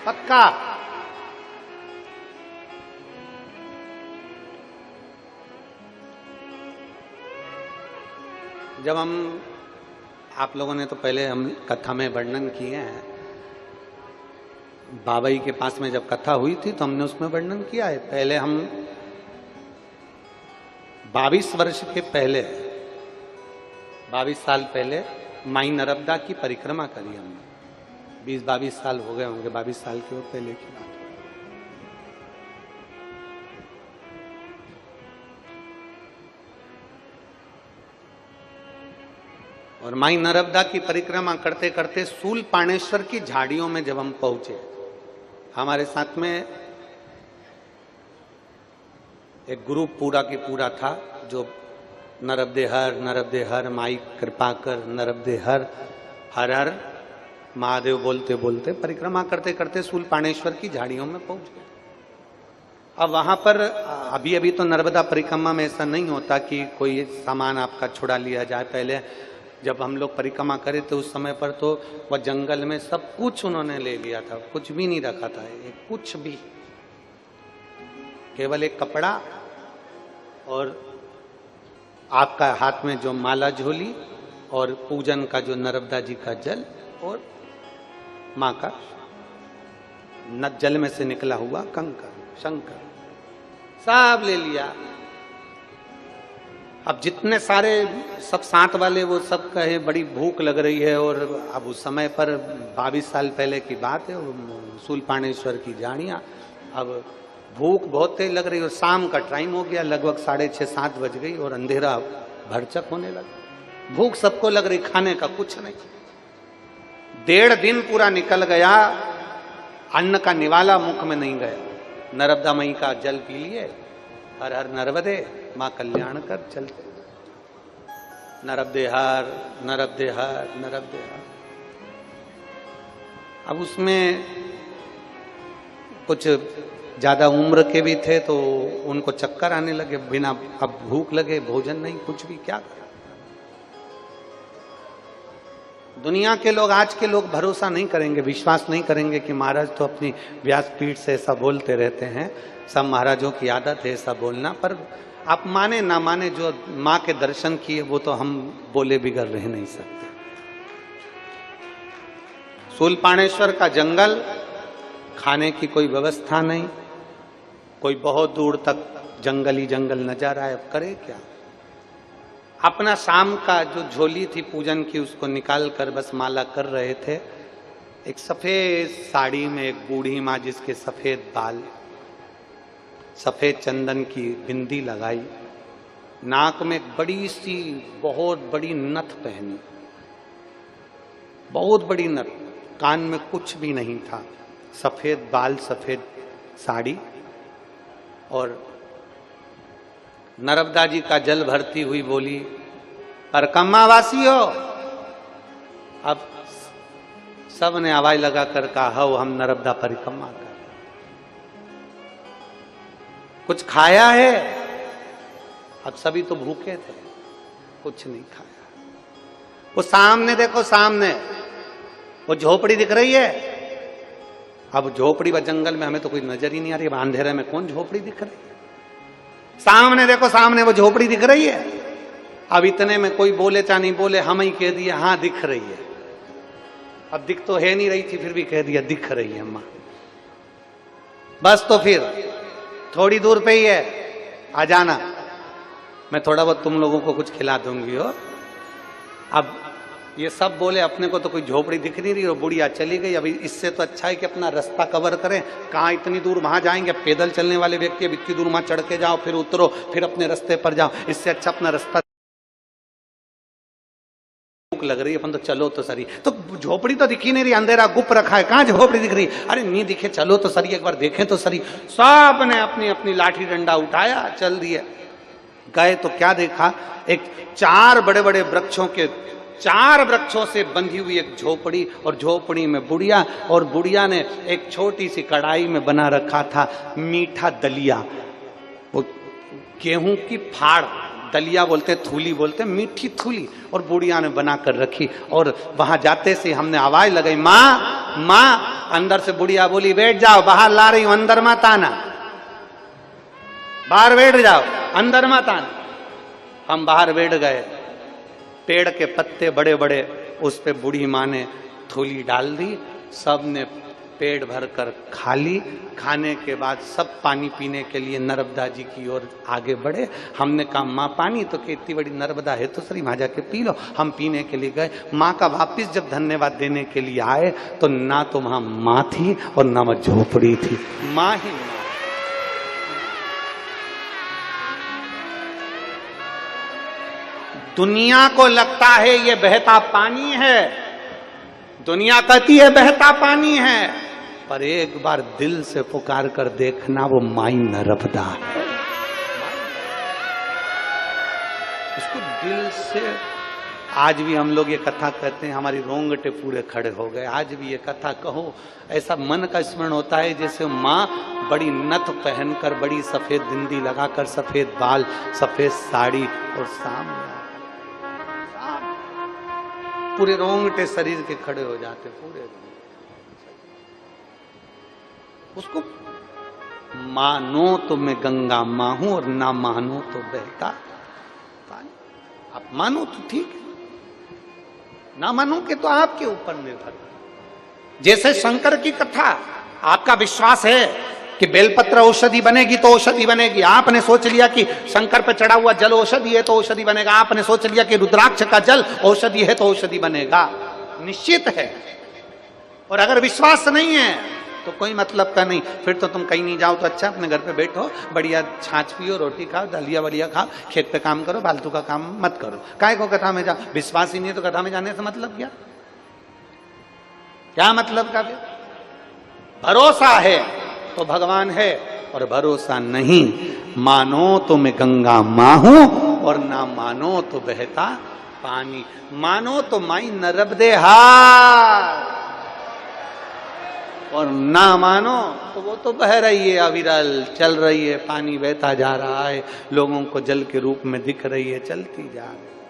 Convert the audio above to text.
पक्का। जब हम, आप लोगों ने तो पहले हम कथा में वर्णन किए हैं, बाबाई के पास में जब कथा हुई थी तो हमने उसमें वर्णन किया है। पहले हम 22 वर्ष के पहले, 22 साल पहले माई नर्मदा की परिक्रमा करी हमने। 20-22 साल हो गए होंगे, 22 साल के पहले की बात। और माई नर्मदा की परिक्रमा करते करते शूलपाणेश्वर की झाड़ियों में जब हम पहुंचे, हमारे साथ में एक ग्रुप पूरा की पूरा था जो नर्मदे हर माई कृपा कर, नर्मदे हर हर महादेव बोलते बोलते परिक्रमा करते करते शूलपाणेश्वर की झाड़ियों में पहुंच गए। अब वहां पर अभी अभी तो नर्मदा परिक्रमा में ऐसा नहीं होता कि कोई सामान आपका छुड़ा लिया जाए। पहले जब हम लोग परिक्रमा करे थे उस समय पर तो वह जंगल में सब कुछ उन्होंने ले लिया था, कुछ भी नहीं रखा था, कुछ भी, केवल एक कपड़ा और आपका हाथ में जो माला झोली और पूजन का जो नर्मदा जी का जल और मां का जल में से निकला हुआ कंकर शंकर सब ले लिया। अब जितने सारे सब साथ वाले वो सब कहे बड़ी भूख लग रही है, और अब उस समय पर 22 साल पहले की बात है, शूलपाणेश्वर की झाड़ियां, अब भूख बहुत तेज लग रही है और शाम का टाइम हो गया, लगभग 6:30-7 बज गई और अंधेरा भरचक होने लगा। भूख सबको लग रही, खाने का कुछ नहीं। 1.5 दिन पूरा निकल गया, अन्न का निवाला मुख में नहीं गया। नर्मदा मई का जल पी लिए, हर हर नर्मदे मां कल्याण कर चलते, नर्मदे हर नर्मदे हर नर्मदे हर। अब उसमें कुछ ज्यादा उम्र के भी थे तो उनको चक्कर आने लगे, बिना अब भूख लगे, भोजन नहीं, कुछ भी, क्या करें। दुनिया के लोग, आज के लोग भरोसा नहीं करेंगे, विश्वास नहीं करेंगे कि महाराज तो अपनी व्यासपीठ से ऐसा बोलते रहते हैं, सब महाराजों की आदत है ऐसा बोलना। पर आप माने ना माने, जो माँ के दर्शन किए वो तो हम बोले बिगड़ रह नहीं सकते। शूलपाणेश्वर का जंगल, खाने की कोई व्यवस्था नहीं, कोई बहुत दूर तक जंगल ही जंगल नजर आए, अब करे क्या। अपना शाम का जो झोली थी पूजन की उसको निकाल कर बस माला कर रहे थे। एक सफेद साड़ी में एक बूढ़ी माँ, जिसके सफेद बाल, सफेद चंदन की बिंदी लगाई, नाक में एक बड़ी सी बहुत बड़ी नथ पहनी, बहुत बड़ी नथ, कान में कुछ भी नहीं था, सफेद बाल, सफेद साड़ी, और नर्मदा जी का जल भरती हुई बोली, परिक्रमा वासी हो। अब सब ने आवाज लगा कर कहा, हो हम नर्मदा परिक्रमा कर। कुछ खाया है? अब सभी तो भूखे थे, कुछ नहीं खाया। वो सामने देखो, सामने वो झोपड़ी दिख रही है। अब झोपड़ी व जंगल में हमें तो कोई नजर ही नहीं आ रही, अंधेरे में कौन झोपड़ी दिख रही है। सामने देखो, सामने वो झोपड़ी दिख रही है। अब इतने में कोई बोले चाहे नहीं बोले, हम ही कह दिए हाँ दिख रही है। अब दिख तो है नहीं रही थी, फिर भी कह दिया दिख रही है अम्मा। बस तो फिर थोड़ी दूर पे ही है, आ जाना, मैं थोड़ा बहुत तुम लोगों को कुछ खिला दूंगी हो। अब ये सब बोले, अपने को तो कोई झोपड़ी दिख नहीं रही और बुढ़िया चली गई। अभी इससे तो अच्छा है कि अपना रास्ता कवर करें, कहाँ इतनी दूर वहां जाएंगे। पैदल चलने वाले व्यक्ति अब इतनी दूर वहां चढ़ के जाओ, फिर उतरो, फिर अपने रास्ते पर जाओ, इससे अच्छा अपना रास्ता। भूख लग रही है, अपन तो चलो तो सरी। तो झोपड़ी तो दिखी नहीं रही, अंधेरा गुप रखा है, कहाँ झोपड़ी दिख रही। अरे नहीं दिखे, चलो तो सरी, एक बार देखें तो सरी। सब ने अपनी अपनी लाठी डंडा उठाया, चल दिए। गए तो क्या देखा, एक 4 बड़े बड़े वृक्षों के 4 वृक्षों से बंधी हुई एक झोपड़ी, और झोपड़ी में बुढ़िया, और बुढ़िया ने एक छोटी सी कढ़ाई में बना रखा था मीठा दलिया, वो गेहूं की फाड़, दलिया बोलते, थूली बोलते, मीठी थूली, और बुढ़िया ने बना कर रखी। और वहां जाते से हमने आवाज लगाई, माँ माँ, अंदर से बुढ़िया बोली बैठ जाओ, बाहर ला रही हूं, अंदर मत आना, बाहर बैठ जाओ, अंदर मत आना। हम बाहर बैठ गए, पेड़ के पत्ते बड़े बड़े, उस पे बूढ़ी माँ ने थोली डाल दी, सब ने पेट भर कर खा ली। खाने के बाद सब पानी पीने के लिए नर्मदा जी की ओर आगे बढ़े। हमने कहा माँ पानी, तो कि इतनी बड़ी नर्मदा है तो सही, वहां जाके पी लो। हम पीने के लिए गए। माँ का वापिस जब धन्यवाद देने के लिए आए तो ना तो वहां माँ थी और ना वह झोपड़ी थी, माँ ही माँ। दुनिया को लगता है ये बहता पानी है, दुनिया कहती है बहता पानी है, पर एक बार दिल से पुकार कर देखना, वो माई नर्मदा है। उसको दिल से, आज भी हम लोग ये कथा कहते हैं, हमारी रोंगटे पूरे खड़े हो गए। आज भी ये कथा कहो, ऐसा मन का स्मरण होता है जैसे माँ बड़ी नथ पहनकर, बड़ी सफेद बिंदी लगाकर, सफेद बाल, सफेद साड़ी, और सामने पूरे रोंगटे शरीर के खड़े हो जाते पूरे। उसको मानो तो मैं गंगा माँ हूं और ना मानो तो बहता पानी। आप मानो तो ठीक है, ना मानो के तो आपके ऊपर निर्भर। जैसे शंकर की कथा, आपका विश्वास है कि बेलपत्र औषधि बनेगी तो औषधि बनेगी। आपने सोच लिया कि शंकर पर चढ़ा हुआ जल औषधि है तो औषधि बनेगा। आपने सोच लिया कि रुद्राक्ष का जल औषधि है तो औषधि बनेगा, निश्चित है। और अगर विश्वास नहीं है तो कोई मतलब का नहीं, फिर तो तुम कहीं नहीं जाओ तो अच्छा, अपने घर पे बैठो, बढ़िया छाछ पियो, रोटी खाओ, दलिया बलिया खाओ, खेत पे काम करो, फालतू का काम मत करो। काय को कथा में जाओ? विश्वास ही नहीं है तो कथा में जाने से मतलब क्या? क्या मतलब का? भरोसा है तो भगवान है, और भरोसा नहीं, मानो तो मैं गंगा माँ हूं और ना मानो तो बहता पानी। मानो तो माई नर्मदे हार, और ना मानो तो वो तो बह रही है, अविरल चल रही है, पानी बहता जा रहा है, लोगों को जल के रूप में दिख रही है, चलती जा रही है।